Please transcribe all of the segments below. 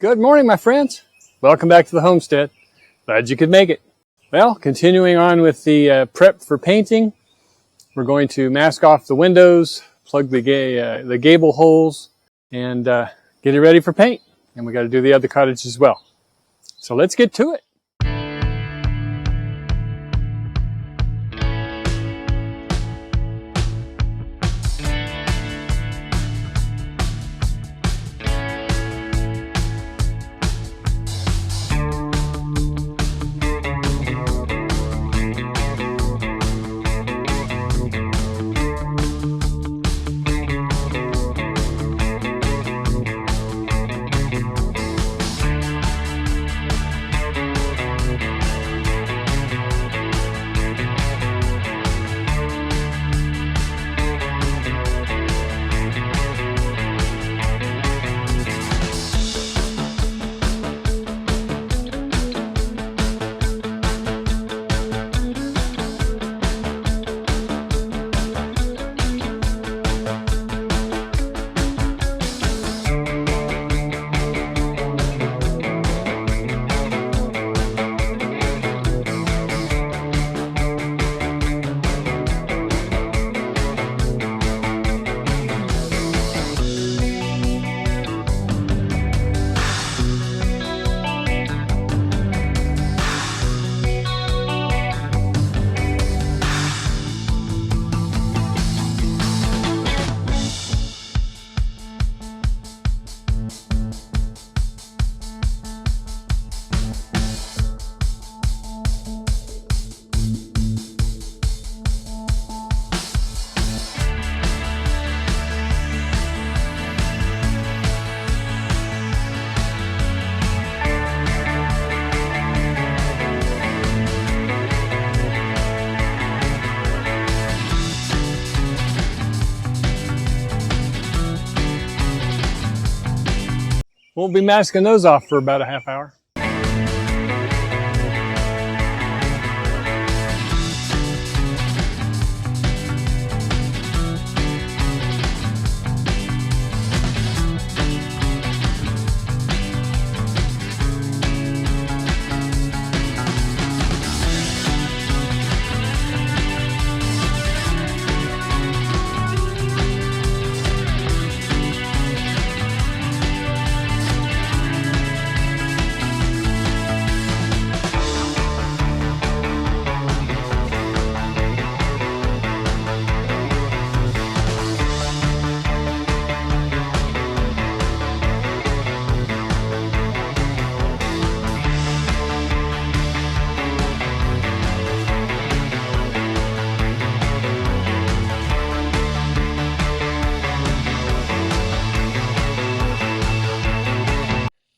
Good morning, my friends. Welcome back to the homestead. Glad you could make it. Well, continuing on with the prep for painting, we're going to mask off the windows, plug the gable holes, and get it ready for paint. And we got to do the other cottage as well. So let's get to it. We'll be masking those off for about a half hour.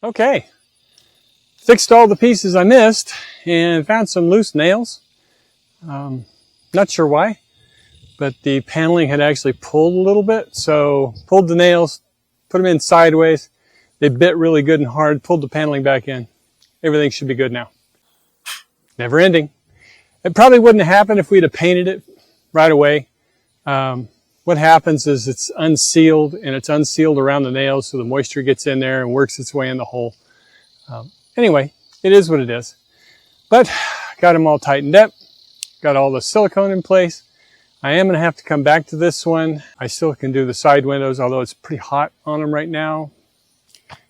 Okay, fixed all the pieces I missed and found some loose nails. Not sure why, but the paneling had actually pulled a little bit. So pulled the nails, put them in sideways. They bit really good and hard, pulled the paneling back in. Everything should be good now. Never ending. It probably wouldn't have happened if we'd have painted it right away. What happens is it's unsealed, and it's unsealed around the nails, so the moisture gets in there and works its way in the hole. Anyway, it is what it is. But got them all tightened up, got all the silicone in place. I am going to have to come back to this one. I still can do the side windows, although it's pretty hot on them right now.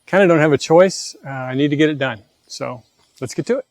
Kind of don't have a choice. I need to get it done. So let's get to it.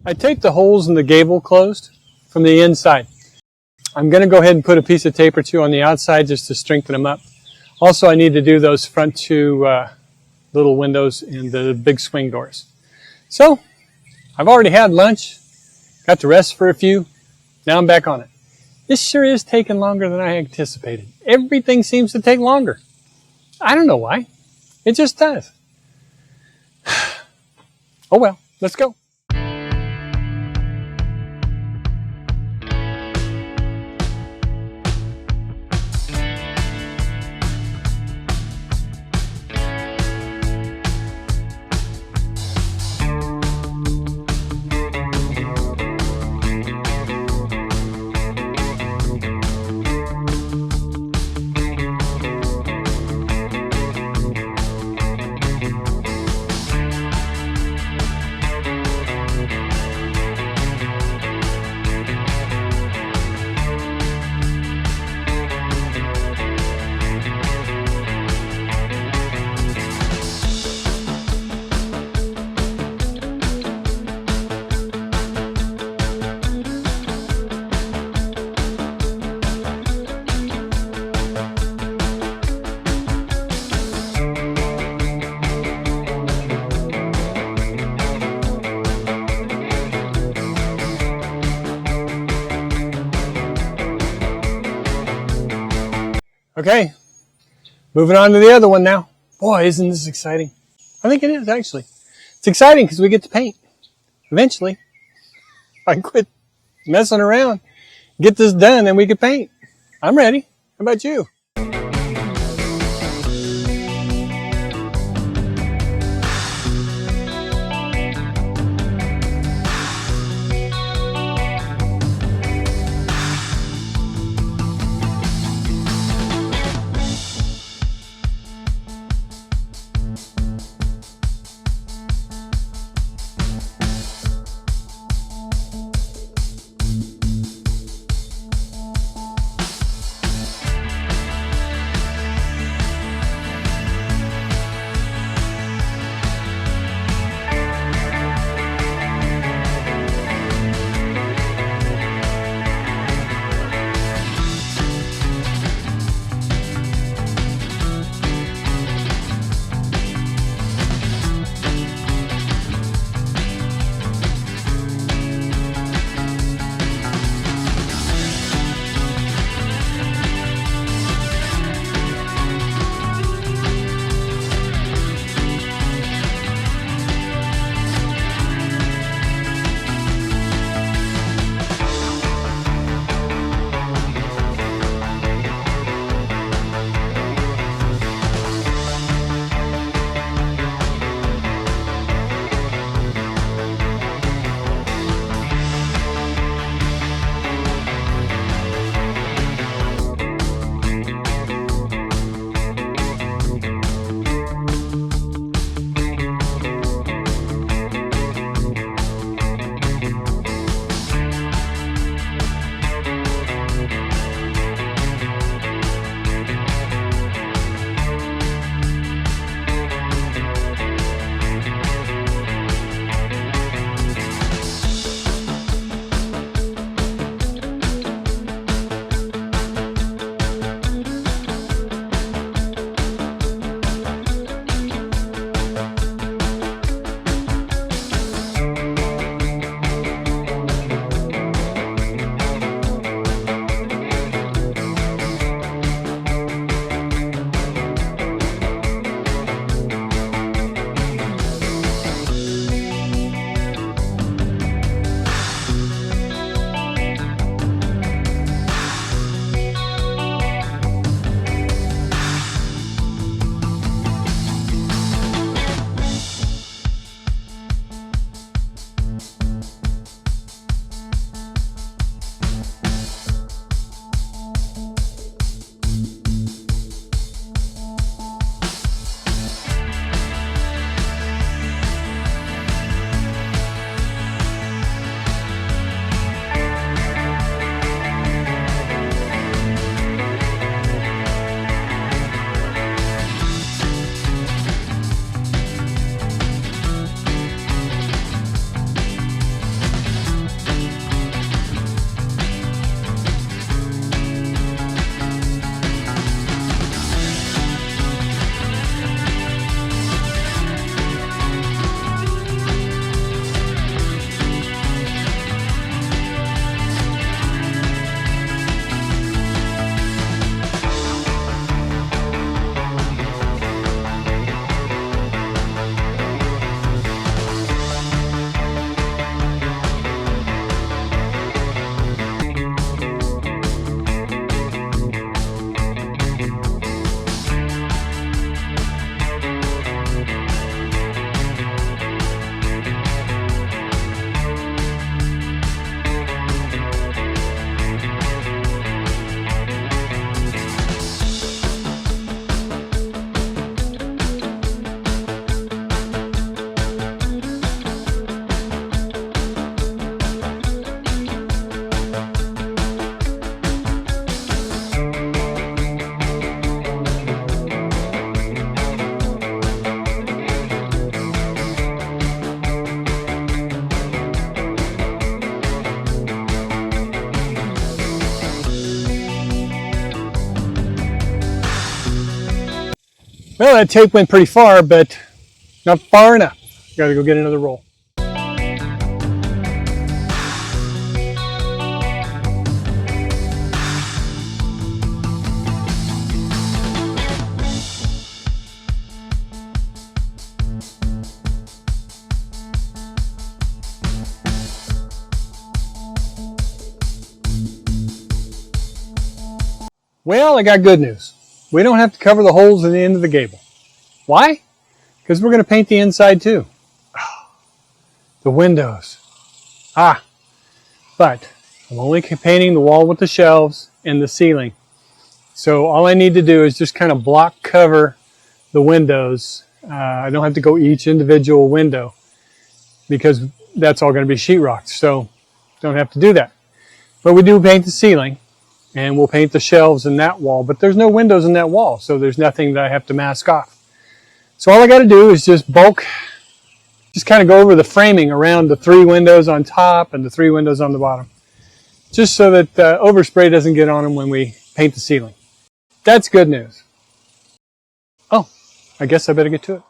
I taped the holes in the gable closed from the inside. I'm going to go ahead and put a piece of tape or two on the outside just to strengthen them up. Also, I need to do those front two little windows in the big swing doors. So, I've already had lunch, got to rest for a few, now I'm back on it. This sure is taking longer than I anticipated. Everything seems to take longer. I don't know why. It just does. Oh well, let's go. Okay, moving on to the other one now. Boy, isn't this exciting? I think it is, actually. It's exciting because we get to paint. Eventually, I quit messing around, get this done, and we can paint. I'm ready. How about you? Well, that tape went pretty far, but not far enough. Gotta go get another roll. Well, I got good news. We don't have to cover the holes in the end of the gable. Why? Because we're going to paint the inside too. The windows. But I'm only painting the wall with the shelves and the ceiling. So all I need to do is just kind of block cover the windows. I don't have to go each individual window because that's all going to be sheetrock. So don't have to do that. But we do paint the ceiling. And we'll paint the shelves in that wall, but there's no windows in that wall, so there's nothing that I have to mask off. So all I got to do is just kind of go over the framing around the 3 windows on top and the 3 windows on the bottom, just so that overspray doesn't get on them when we paint the ceiling. That's good news. Oh, I guess I better get to it.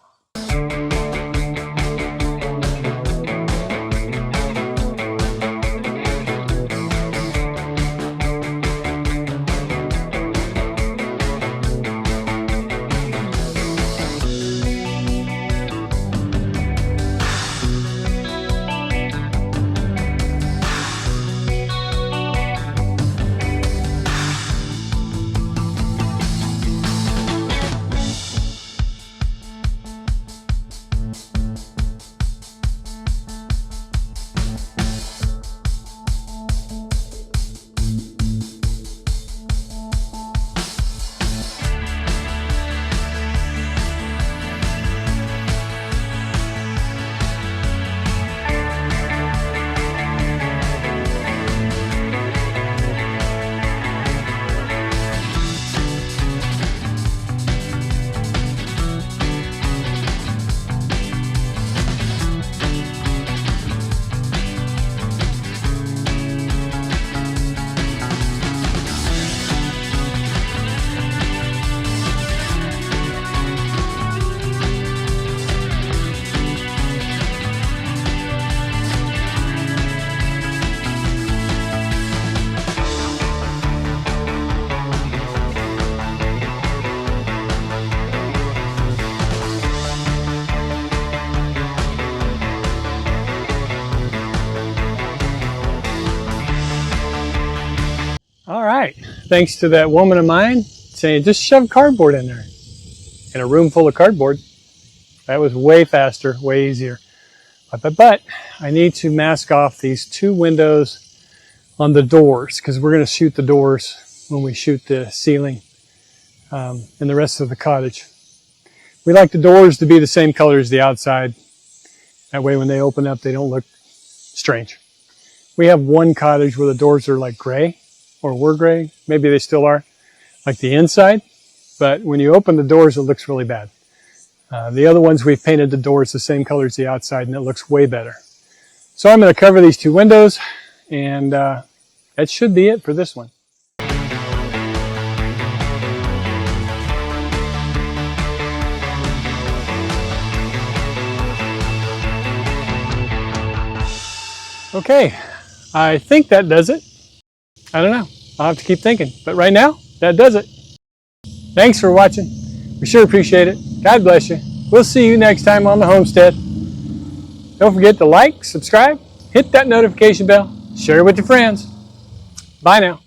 All right, thanks to that woman of mine saying just shove cardboard in there. In a room full of cardboard, that was way faster, way easier. But I need to mask off these 2 windows on the doors because we're going to shoot the doors when we shoot the ceiling and the rest of the cottage. We like the doors to be the same color as the outside. That way when they open up, they don't look strange. We have one cottage where the doors are like gray, or were gray. Maybe they still are, like the inside. But when you open the doors, it looks really bad. The other ones, we've painted the doors the same color as the outside, and it looks way better. So I'm going to cover these 2 windows, and that should be it for this one. Okay, I think that does it. I don't know. I'll have to keep thinking. But right now, that does it. Thanks for watching. We sure appreciate it. God bless you. We'll see you next time on the homestead. Don't forget to like, subscribe, hit that notification bell, share it with your friends. Bye now.